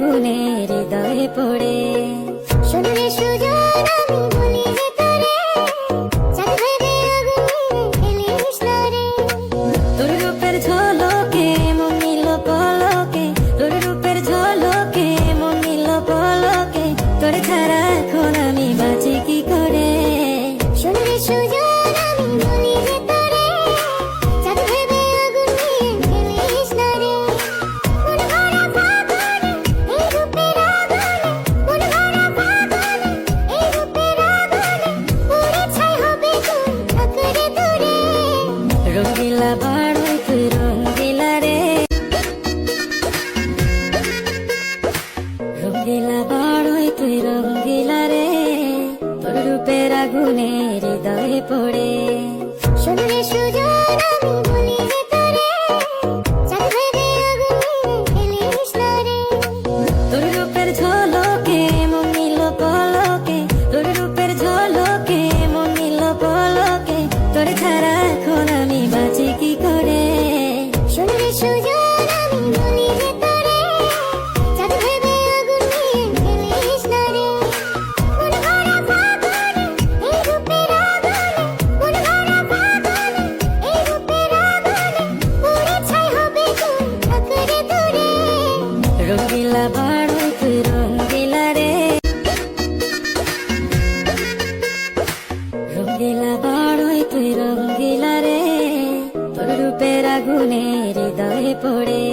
আগুনে হৃদয়ে পড়ে। শোনো রে সুজন আমি বলি যে তোরে, চাঁদ ভেবে আগুনে ফেলিস না রে। তোর রূপের ঝলকে মন নিল পলকে, তোর রূপের ঝলকে মন নিল পলকে, তোরে ছাড়া এখন আমি বাঁচি কি করে। শোনো রে সুজন আমি বলি যে তোরে, চাঁদ ভেবে আগুনে ফেলিস না রে। মন ভরা ফাগুনে এই রূপের আগুনে, মন ভরা ফাগুনে এই রূপের আগুনে, পুড়ে ছাই হবে কোন থাকরে দূরে। রঙ্গিলা বাড়ই তুই রঙ্গিলা রে, রঙ্গিলা বাড়ই তুই রঙ্গিলা রে, তোর রূপের আগুনে হৃদয়ে পড়ে। শোনো রে সুজন আমি বলি যে তোরে, চাঁদ ভেবে আগুনে ফেলিস না রে। তোর রূপের ঝলকে মন নিল পলকে, তোর রূপের ঝলকে মন নিল পলকে, তোরে ছাড়া এখন আমি বাঁচি কি করে। শোনো রে সুজন আমি বলি যে তোরে, চাঁদ ভেবে আগুনে ফেলিস না রে। মন ভরা ফাগুনে এই রূপের আগুনে, মন ভরা ফাগুনে এই রূপের আগুনে, পুড়ে ছাই হবে কোন থাকরে দূরে। রঙ্গিলা বাড়ই তুই রঙ্গিলা রে, রঙ্গিলা বাড়ই তুই রঙ্গিলা রে, তোর রূপের আগুনে হৃদয়ে পড়ে।